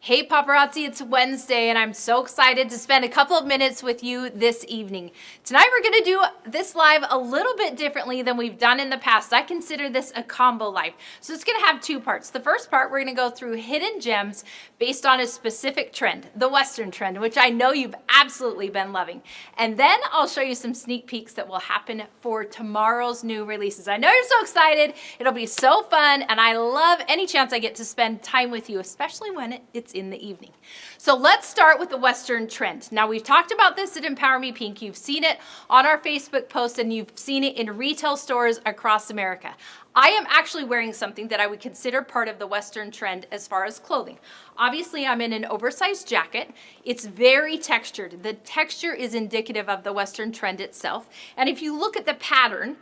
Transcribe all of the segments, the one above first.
Hey paparazzi, it's Wednesday and I'm so excited to spend a couple of minutes with you this evening. Tonight we're gonna do this live a little bit differently than we've done in the past. I consider this a combo live. So it's gonna have two parts. The first part, we're gonna go through hidden gems based on a specific trend, the Western trend, which I know you've absolutely been loving. And then I'll show you some sneak peeks that will happen for tomorrow's new releases. I know you're so excited, it'll be so fun, and I love any chance I get to spend time with you, especially when it's in the evening. So let's start with the Western trend. Now we've talked about this at Empower Me Pink. You've seen it on our Facebook post and you've seen it in retail stores across America. I am actually wearing something that I would consider part of the Western trend as far as clothing. Obviously, I'm in an oversized jacket. It's very textured. The texture is indicative of the Western trend itself. And if you look at the pattern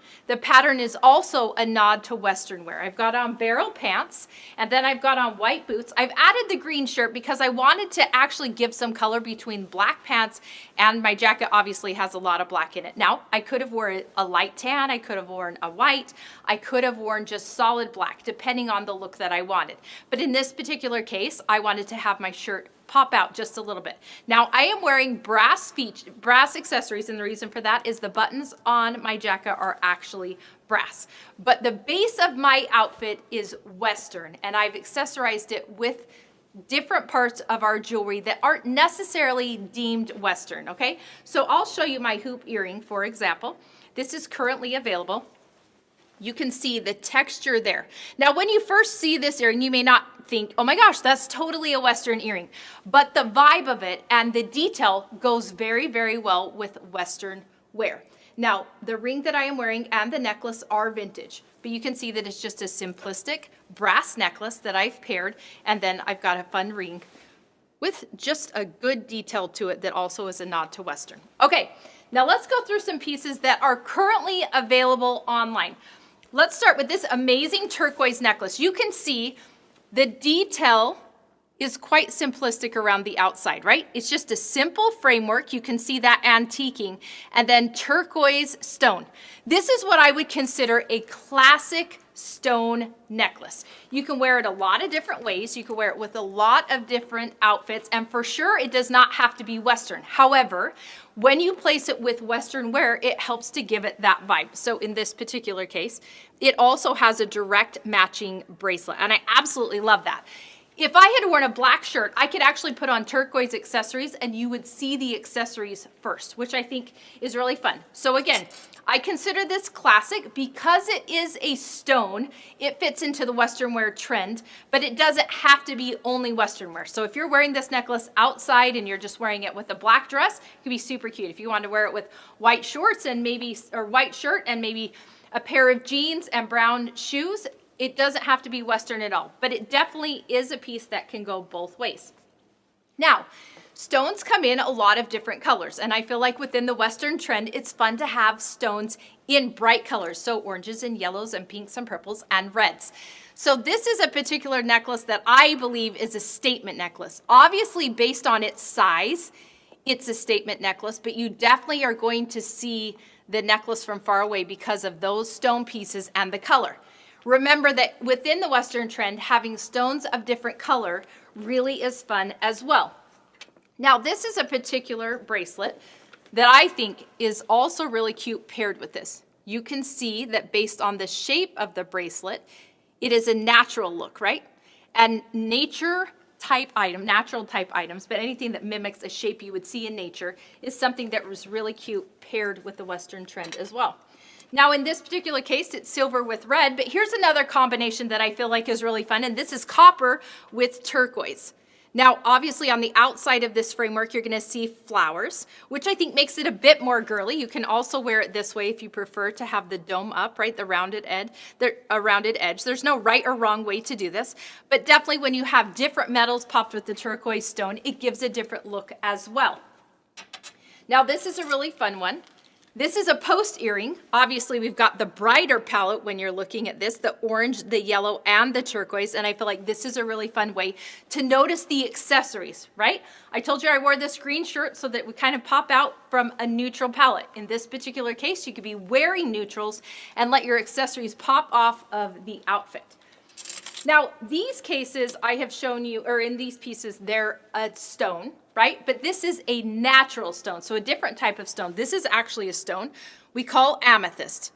is also a nod to Western wear. I've got on barrel pants, and then I've got on white boots. I've added the green shirt because I wanted to actually give some color between black pants, and my jacket obviously has a lot of black in it. Now, I could have worn a light tan, I could have worn a white, I could have worn just solid black, depending on the look that I wanted. But in this particular case, I wanted to have my shirt pop out just a little bit. Now, I am wearing brass accessories, and the reason for that is the buttons on my jacket are actually brass. But the base of my outfit is Western, and I've accessorized it with different parts of our jewelry that aren't necessarily deemed Western, okay? So I'll show you my hoop earring, for example. This is currently available. You can see the texture there. Now, when you first see this earring, you may not think, oh my gosh, that's totally a Western earring. But the vibe of it and the detail goes very, very well with Western wear. Now, the ring that I am wearing and the necklace are vintage, but you can see that it's just a simplistic brass necklace that I've paired, and then I've got a fun ring with just a good detail to it that also is a nod to Western. Okay, now let's go through some pieces that are currently available online. Let's start with this amazing turquoise necklace. You can see the detail is quite simplistic around the outside, right? It's just a simple framework. You can see that antiquing, and then turquoise stone. This is what I would consider a classic stone necklace. You can wear it a lot of different ways. You can wear it with a lot of different outfits, and for sure it does not have to be Western. However, when you place it with Western wear, it helps to give it that vibe. So in this particular case, it also has a direct matching bracelet, and I absolutely love that. If I had worn a black shirt, I could actually put on turquoise accessories and you would see the accessories first, which I think is really fun. So again, I consider this classic because it is a stone. It fits into the Western wear trend, but it doesn't have to be only Western wear. So if you're wearing this necklace outside and you're just wearing it with a black dress, it could be super cute. If you want to wear it with white shorts and maybe, or white shirt and maybe a pair of jeans and brown shoes, it doesn't have to be Western at all, but it definitely is a piece that can go both ways. Now, stones come in a lot of different colors, and I feel like within the Western trend, it's fun to have stones in bright colors, so oranges and yellows and pinks and purples and reds. So this is a particular necklace that I believe is a statement necklace. Obviously, based on its size, it's a statement necklace, but you definitely are going to see the necklace from far away because of those stone pieces and the color. Remember that within the Western trend, having stones of different color really is fun as well. Now, this is a particular bracelet that I think is also really cute paired with this. You can see that based on the shape of the bracelet, it is a natural look, right? And natural type items, but anything that mimics a shape you would see in nature is something that was really cute paired with the Western trend as well. Now, in this particular case, it's silver with red, but here's another combination that I feel like is really fun, and this is copper with turquoise. Now, obviously, on the outside of this framework, you're gonna see flowers, which I think makes it a bit more girly. You can also wear it this way if you prefer to have the dome up, right, a rounded edge. There's no right or wrong way to do this, but definitely when you have different metals popped with the turquoise stone, it gives a different look as well. Now, this is a really fun one. This is a post earring. Obviously, we've got the brighter palette when you're looking at this, the orange, the yellow, and the turquoise, and I feel like this is a really fun way to notice the accessories, right? I told you I wore this green shirt so that we kind of pop out from a neutral palette. In this particular case, you could be wearing neutrals and let your accessories pop off of the outfit. Now, these cases I have shown you, or in these pieces, they're a stone, right? But this is a natural stone, so a different type of stone. This is actually a stone we call amethyst.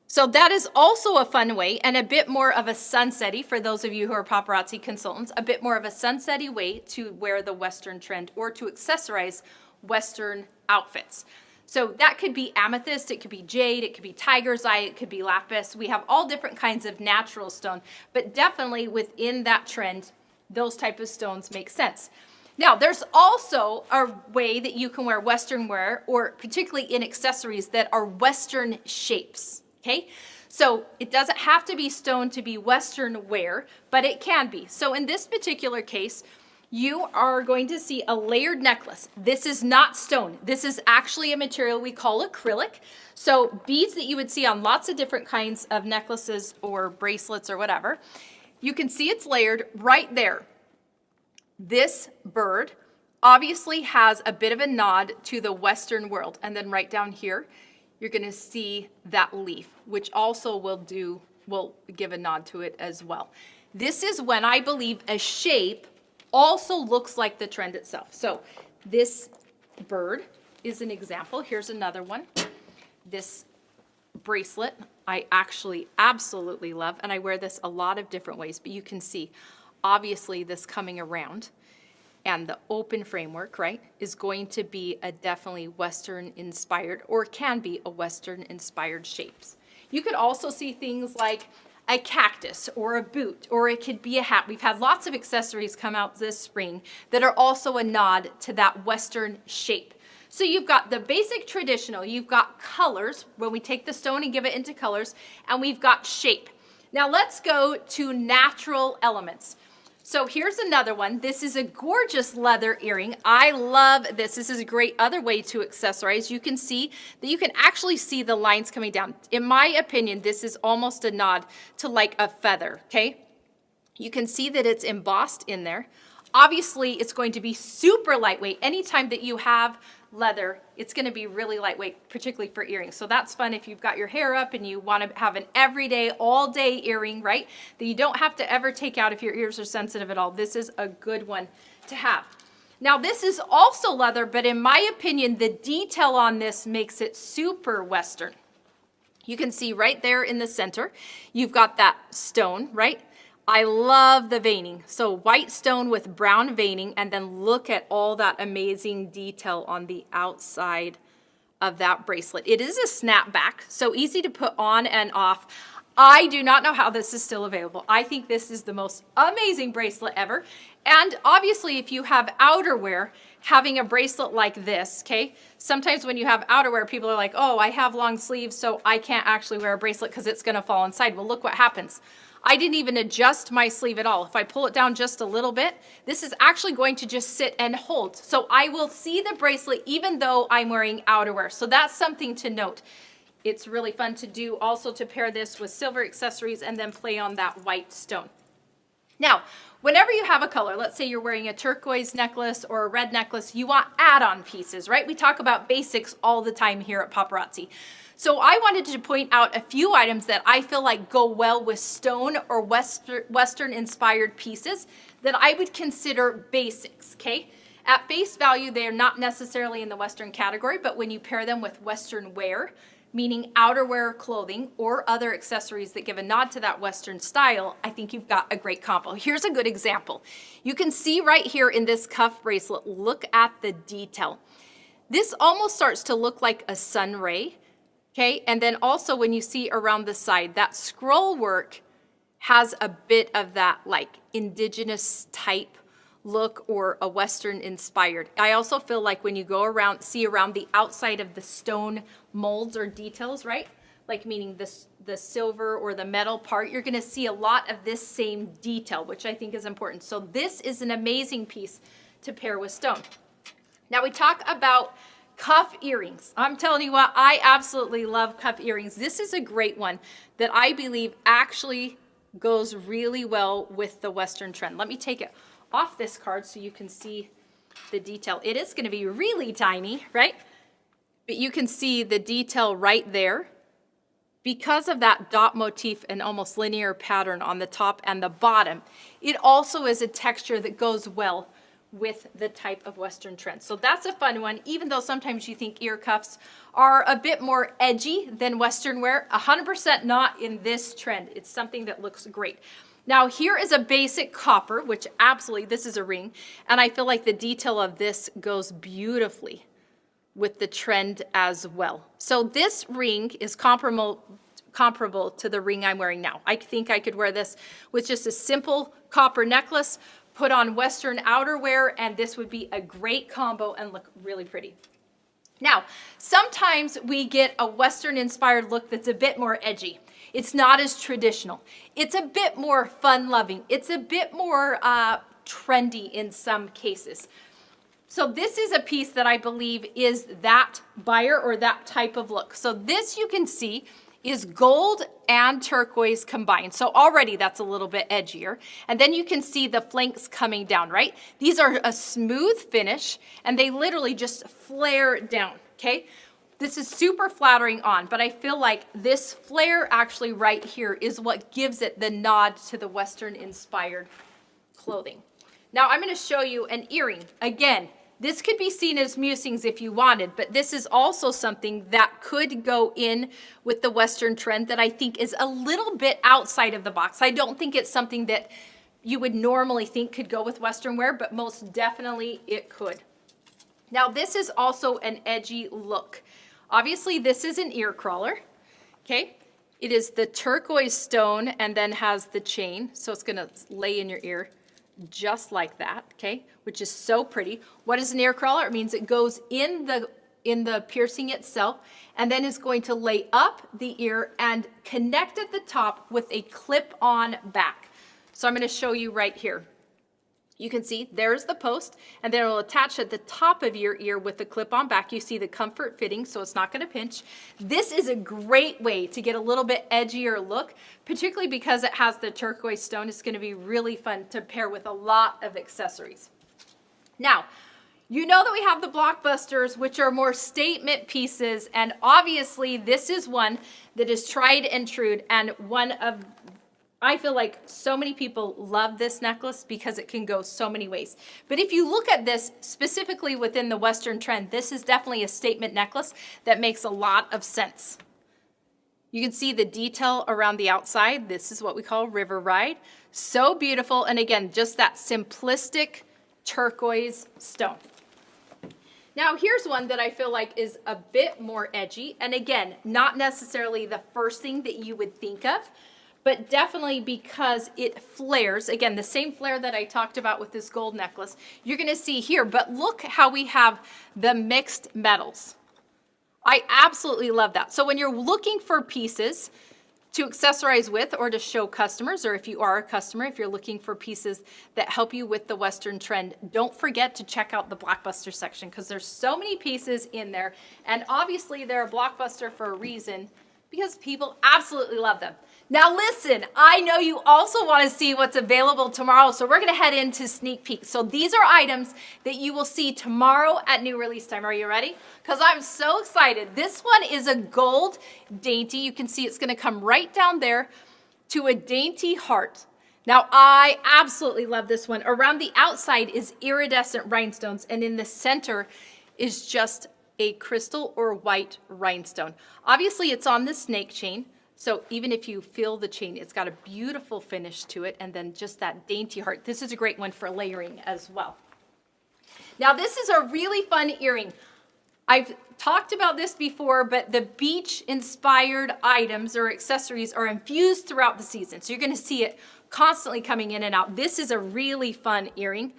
So that is also a fun way, and a bit more of a sunsetty, for those of you who are paparazzi consultants, a bit more of a sunsetty way to wear the Western trend or to accessorize Western outfits. So that could be amethyst, it could be jade, it could be tiger's eye, it could be lapis. We have all different kinds of natural stone, but definitely within that trend, those type of stones make sense. Now, there's also a way that you can wear Western wear, or particularly in accessories that are Western shapes, okay? So it doesn't have to be stone to be Western wear, but it can be. So in this particular case, you are going to see a layered necklace. This is not stone. This is actually a material we call acrylic. So beads that you would see on lots of different kinds of necklaces or bracelets or whatever. You can see it's layered right there. This bird obviously has a bit of a nod to the Western world. And then right down here, you're going to see that leaf, which also will give a nod to it as well. This is when I believe a shape also looks like the trend itself. So this bird is an example. Here's another one. This bracelet I actually absolutely love, and I wear this a lot of different ways, but you can see obviously this coming around, and the open framework, right, is going to be a definitely Western inspired, or can be a Western inspired shapes. You could also see things like a cactus or a boot, or it could be a hat. We've had lots of accessories come out this spring that are also a nod to that Western shape. So you've got the basic traditional, you've got colors, when we take the stone and give it into colors, and we've got shape. Now let's go to natural elements. So here's another one. This is a gorgeous leather earring. I love this. This is a great other way to accessorize. You can see that you can actually see the lines coming down. In my opinion, this is almost a nod to like a feather, okay? You can see that it's embossed in there. Obviously, it's going to be super lightweight. Anytime that you have leather, it's going to be really lightweight, particularly for earrings. So that's fun if you've got your hair up and you want to have an everyday, all-day earring, right? That you don't have to ever take out if your ears are sensitive at all. This is a good one to have. Now, this is also leather, but in my opinion, the detail on this makes it super Western. You can see right there in the center, you've got that stone, right? I love the veining. So white stone with brown veining, and then look at all that amazing detail on the outside of that bracelet. It is a snapback, so easy to put on and off. I do not know how this is still available. I think this is the most amazing bracelet ever. And obviously, if you have outerwear, having a bracelet like this, okay? Sometimes when you have outerwear, people are like, oh, I have long sleeves, so I can't actually wear a bracelet because it's gonna fall inside. Well, look what happens. I didn't even adjust my sleeve at all. If I pull it down just a little bit, this is actually going to just sit and hold. So I will see the bracelet even though I'm wearing outerwear. So that's something to note. It's really fun to do also to pair this with silver accessories and then play on that white stone. Now, whenever you have a color, let's say you're wearing a turquoise necklace or a red necklace, you want add-on pieces, right? We talk about basics all the time here at Paparazzi. So I wanted to point out a few items that I feel like go well with stone or Western inspired pieces that I would consider basics, okay? At face value, they are not necessarily in the Western category, but when you pair them with Western wear, meaning outerwear clothing or other accessories that give a nod to that Western style, I think you've got a great combo. Here's a good example. You can see right here in this cuff bracelet, look at the detail. This almost starts to look like a sun ray. Okay, and then also when you see around the side, that scroll work has a bit of that like indigenous type look or a Western inspired. I also feel like when you go around, see around the outside of the stone molds or details, right? Like meaning the silver or the metal part, you're gonna see a lot of this same detail, which I think is important. So this is an amazing piece to pair with stone. Now we talk about cuff earrings. I'm telling you what, I absolutely love cuff earrings. This is a great one that I believe actually goes really well with the Western trend. Let me take it off this card so you can see the detail. It is going to be really tiny, right? But you can see the detail right there because of that dot motif and almost linear pattern on the top and the bottom, it also is a texture that goes well with the type of Western trend. So that's a fun one, even though sometimes you think ear cuffs are a bit more edgy than Western wear. 100% not in this trend. It's something that looks great. Now here is a basic copper, which absolutely, this is a ring, and I feel like the detail of this goes beautifully with the trend as well. So this ring is comparable to the ring I'm wearing now. I think I could wear this with just a simple copper necklace, put on Western outerwear, and this would be a great combo and look really pretty. Now, sometimes we get a Western inspired look that's a bit more edgy. It's not as traditional. It's a bit more fun loving. It's a bit more trendy in some cases. So this is a piece that I believe is that buyer or that type of look. So this you can see is gold and turquoise combined. So already that's a little bit edgier. And then you can see the flanks coming down, right? These are a smooth finish and they literally just flare down, okay? This is super flattering on, but I feel like this flare actually right here is what gives it the nod to the Western inspired clothing. Now I'm going to show you an earring. Again, this could be seen as musings if you wanted, but this is also something that could go in with the Western trend that I think is a little bit outside of the box. I don't think it's something that you would normally think could go with Western wear, but most definitely it could. Now this is also an edgy look. Obviously this is an ear crawler, okay? It is the turquoise stone and then has the chain, so it's gonna lay in your ear just like that, okay, which is so pretty. What is an ear crawler? It means it goes in the piercing itself and then is going to lay up the ear and connect at the top with a clip-on back. So I'm going to show you right here. You can see there's the post, and then it'll attach at the top of your ear with the clip-on back. You see the comfort fitting, so it's not going to pinch. This is a great way to get a little bit edgier look, particularly because it has the turquoise stone. It's going to be really fun to pair with a lot of accessories. Now, you know that we have the blockbusters, which are more statement pieces, and obviously this is one that is tried and true, and one of I feel like so many people love this necklace because it can go so many ways. But if you look at this specifically within the Western trend, this is definitely a statement necklace that makes a lot of sense. You can see the detail around the outside. This is what we call River Ride. So beautiful. And again, just that simplistic turquoise stone. Now here's one that I feel like is a bit more edgy. And again, not necessarily the first thing that you would think of, but definitely because it flares. Again, the same flare that I talked about with this gold necklace, you're gonna see here, but look how we have the mixed metals. I absolutely love that. So when you're looking for pieces to accessorize with or to show customers, or if you are a customer, if you're looking for pieces that help you with the Western trend, don't forget to check out the Blockbuster section because there's so many pieces in there. And obviously they're a blockbuster for a reason because people absolutely love them. Now listen, I know you also want to see what's available tomorrow, so we're going to head into sneak peek. So these are items that you will see tomorrow at new release time. Are you ready? Because I'm so excited. This one is a gold dainty. You can see it's going to come right down there to a dainty heart. Now I absolutely love this one. Around the outside is iridescent rhinestones, and in the center is just a crystal or white rhinestone. Obviously it's on the snake chain. So even if you feel the chain, it's got a beautiful finish to it, and then just that dainty heart. This is a great one for layering as well. Now this is a really fun earring. I've talked about this before, but the beach inspired items or accessories are infused throughout the season. So you're gonna see it constantly coming in and out. This is a really fun earring.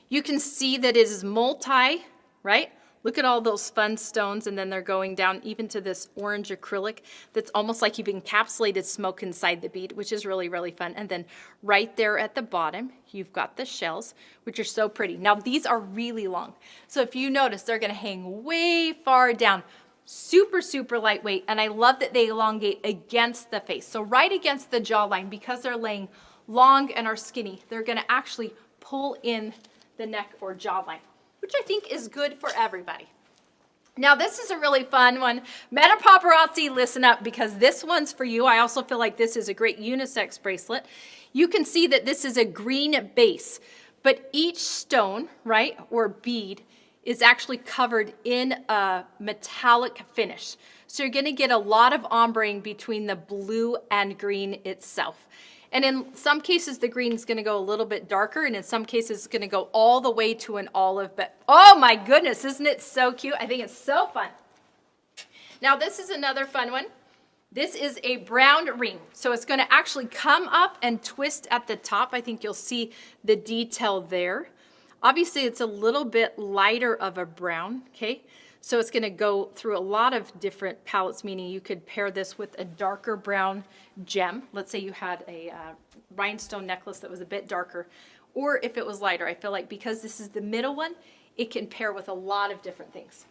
You can see that it is multi, right? Look at all those fun stones, and then they're going down even to this orange acrylic that's almost like you've encapsulated smoke inside the bead, which is really, really fun. And then right there at the bottom, you've got the shells, which are so pretty. Now these are really long. So if you notice, they're gonna hang way far down. Super, super lightweight, and I love that they elongate against the face. So right against the jawline, because they're laying long and are skinny, they're gonna actually pull in the neck or jawline, which I think is good for everybody. Now this is a really fun one. Meta Paparazzi, listen up, because this one's for you. I also feel like this is a great unisex bracelet. You can see that this is a green base, but each stone, right, or bead is actually covered in a metallic finish. So you're gonna get a lot of ombre between the blue and green itself. And in some cases, the green is gonna go a little bit darker, and in some cases, it's gonna go all the way to an olive. But oh my goodness, isn't it so cute? I think it's so fun. Now this is another fun one. This is a brown ring. So it's gonna actually come up and twist at the top. I think you'll see the detail there. Obviously, it's a little bit lighter of a brown, okay? So it's gonna go through a lot of different palettes, meaning you could pair this with a darker brown gem. Let's say you had a rhinestone necklace that was a bit darker, or if it was lighter. I feel like because this is the middle one, it can pair with a lot of different things.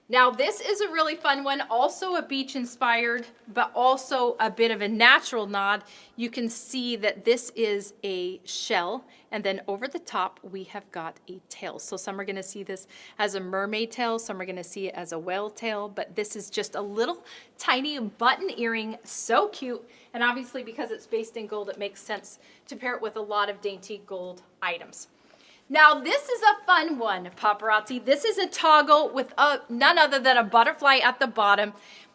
Now this is a really fun one, also a beach inspired, but also a bit of a natural nod. You can see that this is a shell, and then over the top we have got a tail. So some are gonna see this as a mermaid tail, some are gonna see it as a whale tail, but this is just a little tiny button earring, so cute. And obviously because it's based in gold, it makes sense to pair it with a lot of dainty gold items. Now this is a fun one, Paparazzi. This is a toggle with none other than a butterfly at the bottom.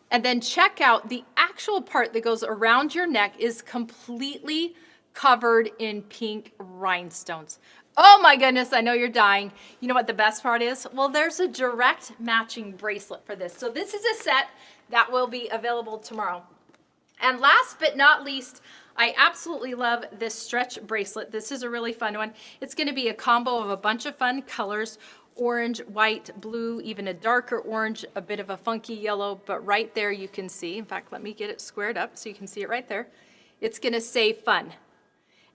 And then check out the actual part that goes around your neck is completely covered in pink rhinestones. Oh my goodness, I know you're dying. You know what the best part is? Well, there's a direct matching bracelet for this. So this is a set that will be available tomorrow. And last but not least, I absolutely love this stretch bracelet. This is a really fun one. It's gonna be a combo of a bunch of fun colors, orange, white, blue, even a darker orange, a bit of a funky yellow, but right there you can see, in fact, let me get it squared up so you can see it right there. It's gonna say fun,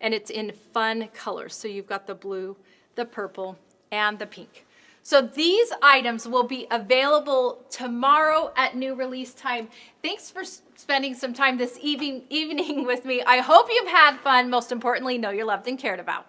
and it's in fun colors. So you've got the blue, the purple, and the pink. So these items will be available tomorrow at new release time. Thanks for spending some time this evening with me. I hope you've had fun. Most importantly, know you're loved and cared about.